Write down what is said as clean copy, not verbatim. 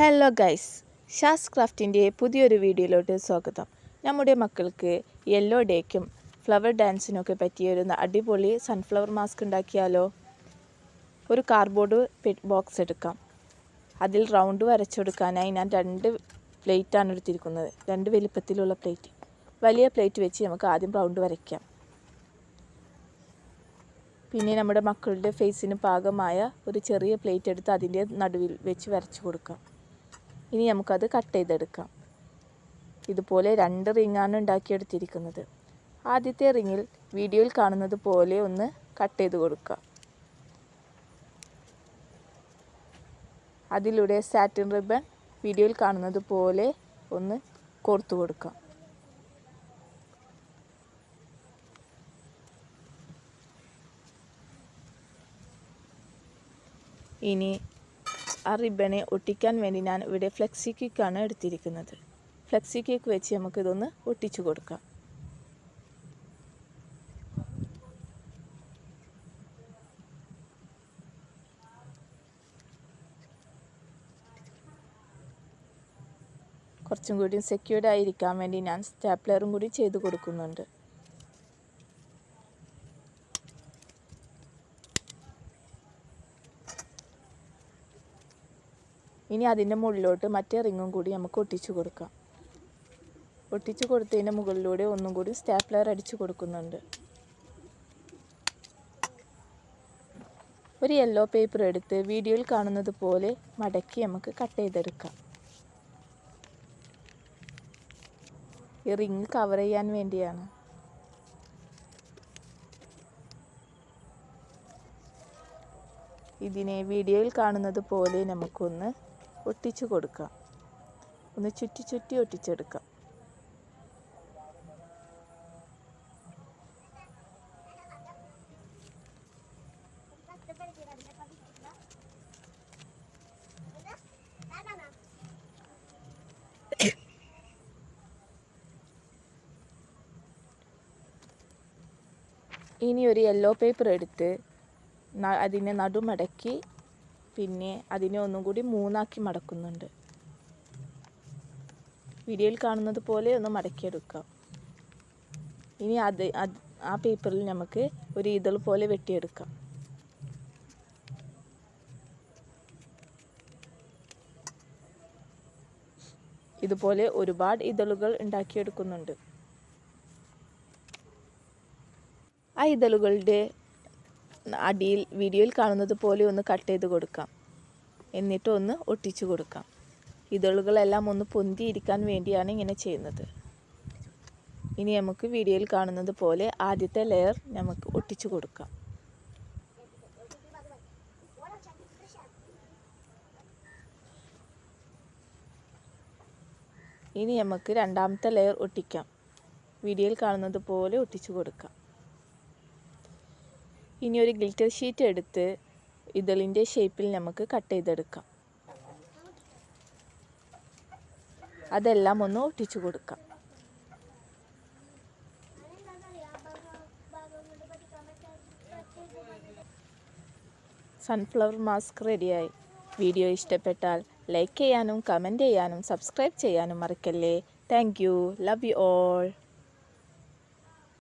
Hello guys, Shaz ക്രാഫ്റ്റിൻ്റെ പുതിയൊരു വീഡിയോയിലോട്ട് സ്വാഗതം. നമ്മുടെ മക്കൾക്ക് യെല്ലോ ഡേക്കും ഫ്ലവർ ഡാൻസിനൊക്കെ പറ്റിയൊരു അടിപൊളി സൺഫ്ലവർ മാസ്ക് ഉണ്ടാക്കിയാലോ? ഒരു കാർഡ്ബോർഡ് ബോക്സ് എടുക്കാം. അതിൽ റൗണ്ട് വരച്ചെടുക്കാനായി ഞാൻ 2 പ്ലേറ്റാണ് എടുത്തിരിക്കുന്നത്. 2 വലിപ്പത്തിലുള്ള പ്ലേറ്റ്. വലിയ പ്ലേറ്റ് വെച്ച് നമുക്ക് ആദ്യം റൗണ്ട് വരയ്ക്കാം. പിന്നെ നമ്മുടെ മക്കളുടെ ഫേസിന് പാകമായ ഒരു ചെറിയ പ്ലേറ്റ് എടുത്ത് അതിൻ്റെ നടുവിൽ വെച്ച് വരച്ചു കൊടുക്കാം. ഇനി നമുക്കത് കട്ട് ചെയ്തെടുക്കാം. ഇതുപോലെ 2 റിങ്ങാണ് ഉണ്ടാക്കിയെടുത്തിരിക്കുന്നത്. ആദ്യത്തെ റിങ്ങിൽ വീഡിയോയിൽ കാണുന്നത് പോലെ ഒന്ന് കട്ട് ചെയ്ത് കൊടുക്കുക. അതിലൂടെ സാറ്റിൻ റിബൺ വീഡിയോയിൽ കാണുന്നത് പോലെ ഒന്ന് കോർത്തു കൊടുക്കാം. ഇനി ആ റിബണെ ഒട്ടിക്കാൻ വേണ്ടി ഞാൻ ഇവിടെ ഫ്ലെക്സി ക്വിക്കാണ് എടുത്തിരിക്കുന്നത്. ഫ്ലെക്സി ക്വിക്ക് വെച്ച് നമുക്കിതൊന്ന് ഒട്ടിച്ചു കൊടുക്കാം. കുറച്ചും കൂടി സെക്യൂർഡ് ആയിരിക്കാൻ വേണ്ടി ഞാൻ സ്റ്റാപ്ലറും കൂടി ചെയ്ത് കൊടുക്കുന്നുണ്ട്. ഇനി അതിൻ്റെ മുകളിലോട്ട് മറ്റേ റിങ്ങും കൂടി നമുക്ക് ഒട്ടിച്ചു കൊടുക്കാം. ഒട്ടിച്ചു കൊടുത്തതിൻ്റെ മുകളിലൂടെ ഒന്നും കൂടി സ്റ്റാപ്ലർ അടിച്ചു കൊടുക്കുന്നുണ്ട്. ഒരു യെല്ലോ പേപ്പർ എടുത്ത് വീഡിയോയിൽ കാണുന്നത് പോലെ മടക്കി നമുക്ക് കട്ട് ചെയ്തെടുക്കാം. ഈ റിങ് കവർ ചെയ്യാൻ വേണ്ടിയാണ്. ഇതിനെ വീഡിയോയിൽ കാണുന്നത് പോലെ നമുക്കൊന്ന് ഒട്ടിച്ചു കൊടുക്കാം. ഒന്ന് ചുറ്റി ചുറ്റി ഒട്ടിച്ചെടുക്കാം. ഇനി ഒരു യെല്ലോ പേപ്പർ എടുത്ത് അതിനെ നടുമടക്കി പിന്നെ അതിനെ ഒന്നും കൂടി 3 ആക്കി മടക്കുന്നുണ്ട്. വീഡിയോയിൽ കാണുന്നത് പോലെ ഒന്ന് മടക്കിയെടുക്കാം. ഇനി ആ പേപ്പറിൽ നമുക്ക് ഒരു ഇതൾ പോലെ വെട്ടിയെടുക്കാം. ഇതുപോലെ ഒരുപാട് ഇതളുകൾ ഉണ്ടാക്കിയെടുക്കുന്നുണ്ട്. ആ ഇതളുകളുടെ അടിയിൽ വീഡിയോയിൽ കാണുന്നത് പോലെ ഒന്ന് കട്ട് ചെയ്ത് കൊടുക്കാം. എന്നിട്ട് ഒന്ന് ഒട്ടിച്ചു കൊടുക്കാം. ഇതളുകളെല്ലാം ഒന്ന് പൊന്തിയിരിക്കാൻ വേണ്ടിയാണ് ഇങ്ങനെ ചെയ്യുന്നത്. ഇനി നമുക്ക് വീഡിയോയിൽ കാണുന്നത് പോലെ ആദ്യത്തെ ലെയർ നമുക്ക് ഒട്ടിച്ചു കൊടുക്കാം. ഇനി നമുക്ക് രണ്ടാമത്തെ ലെയർ ഒട്ടിക്കാം. വീഡിയോയിൽ കാണുന്നത് പോലെ ഒട്ടിച്ചു കൊടുക്കാം. ഇനി ഒരു ഗ്ലിറ്റർ ഷീറ്റ് എടുത്ത് ഇതളിൻ്റെ ഷേപ്പിൽ നമുക്ക് കട്ട് ചെയ്തെടുക്കാം. അതെല്ലാം ഒന്ന് ഒട്ടിച്ചു കൊടുക്കാം. സൺഫ്ലവർ മാസ്ക് റെഡിയായി. വീഡിയോ ഇഷ്ടപ്പെട്ടാൽ ലൈക്ക് ചെയ്യാനും കമൻറ്റ് ചെയ്യാനും സബ്സ്ക്രൈബ് ചെയ്യാനും മറക്കല്ലേ. Thank you. Love you all.